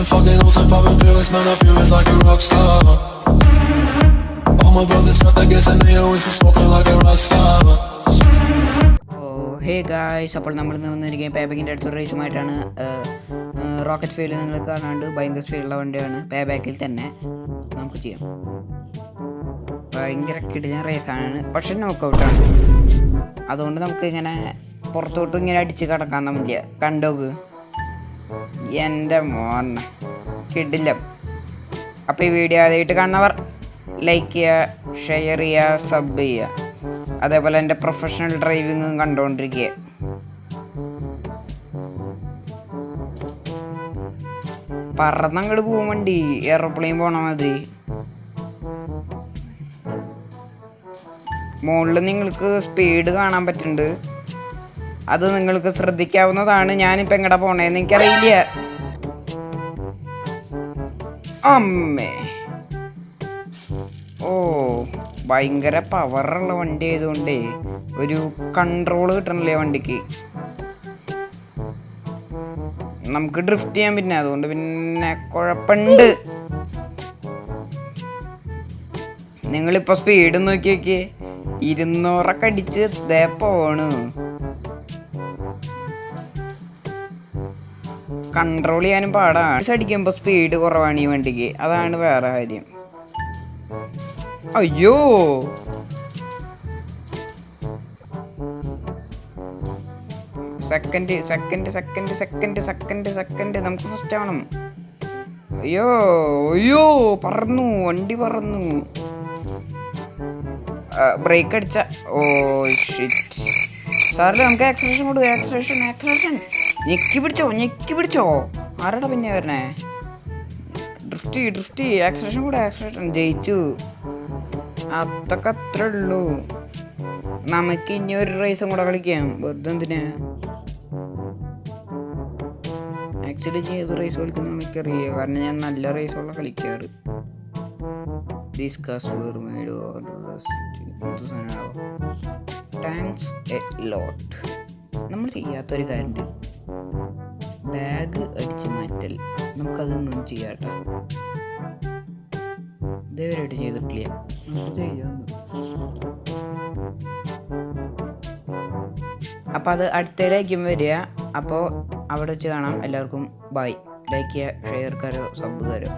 been fucking hoes and popping pills, man, I feel it's like a rock star. All my brothers got that gas and they always been smoking like a rock star. Hey guys, അപ്പോൾ നമ്മൾ വന്നിരിക്കുകയും പേബാക്കിൻ്റെ അടുത്തൊരു റേസുമായിട്ടാണ്. Rocket fail നിങ്ങൾ കാണാണ്ട് ഭയങ്കര സ്പീഡുള്ള വണ്ടിയാണ്. പേബാക്കിൽ തന്നെ നമുക്ക് ചെയ്യാം. ഭയങ്കര കിടിലൻ റേസാണ്, പക്ഷെ നോക്കൗട്ടാണ്. അതുകൊണ്ട് നമുക്ക് ഇങ്ങനെ പുറത്തോട്ടും ഇങ്ങനെ അടിച്ച് കിടക്കാൻ നമ്മില്ല. കണ്ടോക്ക് എൻ്റെ മോൻ കിടില്ല. അപ്പോൾ ഈ വീഡിയോ ആദ്യമായിട്ട് കാണുന്നവർ ലൈക്ക് ചെയ്യുക, ഷെയർ ചെയ്യുക, സബ് ചെയ്യുക. അതേപോലെ എൻ്റെ പ്രൊഫഷണൽ ഡ്രൈവിങ്ങും കണ്ടുകൊണ്ടിരിക്കുക. പറന്നങ്ങോട്ട് പോകും വണ്ടി, എയർപ്ലെയിൻ പോണ മാതിരി. മുകളിൽ നിങ്ങൾക്ക് സ്പീഡ് കാണാൻ പറ്റുന്നുണ്ട്, അത് നിങ്ങൾക്ക് ശ്രദ്ധിക്കാവുന്നതാണ്. ഞാനിപ്പോൾ എങ്ങടെ പോണേന്ന് എനിക്കറിയില്ല. അമ്മേ, ഓ ഭയങ്കര പവറുള്ള വണ്ടി ആയതുകൊണ്ടേ ഒരു കൺട്രോൾ കിട്ടണില്ലേ വണ്ടിക്ക്. നമുക്ക് ഡ്രിഫ്റ്റ് ചെയ്യാൻ പിന്നെ അതുകൊണ്ട് പിന്നെ കുഴപ്പമുണ്ട്. നിങ്ങളിപ്പോൾ സ്പീഡ് നോക്കി നോക്കിയേ, 200 അടിച്ച് ദേ പോണ്. കൺട്രോൾ ചെയ്യാനും പാടാണ്. അടിക്കുമ്പോൾ സ്പീഡ് കുറവാണ് ഈ വണ്ടിക്ക്, അതാണ് വേറെ കാര്യം. അയ്യോ, സെക്കൻഡ് നമുക്ക് ഫസ്റ്റ് ആവണം. അയ്യോ അയ്യോ, പറന്നു വണ്ടി, പറന്നു. ബ്രേക്ക് അടിച്ച, ഓ ഷിറ്റ്. സാറില് നമുക്ക് ആക്സലേഷൻ കൊടുക്കുക. ആക്സലേഷൻ ഞെക്കി പിടിച്ചോ. ആരാടാ പിന്നെ വരണേ? ഡ്രിഫ്റ്റ് ആക്സലേഷൻ കൂടെ. ജയിച്ചു. അതൊക്കെ അത്രേ ഉള്ളൂ. നമുക്ക് ഇനി ഒരു റേസും കൂടെ കളിക്കാം. വെറുതെ എന്തിനാ? ആക്ച്വലി ഏത് റേസ് കളിക്കുന്ന എനിക്കറിയാം, കാരണം ഞാൻ നല്ല റേസുള്ള കളിക്കാറ്. Thanks a lot. നമ്മൾ ചെയ്യാത്തൊരു കാര്യമുണ്ട്, ബാഗ് അടിച്ച് മാറ്റൽ. നമുക്കതൊന്നും ചെയ്യാട്ടോ, ഇതേവരായിട്ട് ചെയ്തിട്ടില്ല. അപ്പോൾ അത് അടുത്തതിലേക്കും വരിക. അപ്പോൾ അവിടെ വെച്ച് കാണാം. എല്ലാവർക്കും ബൈ. ലൈക്ക് ചെയ്യുക, ഷെയർ കരോ, സബ് കരോ.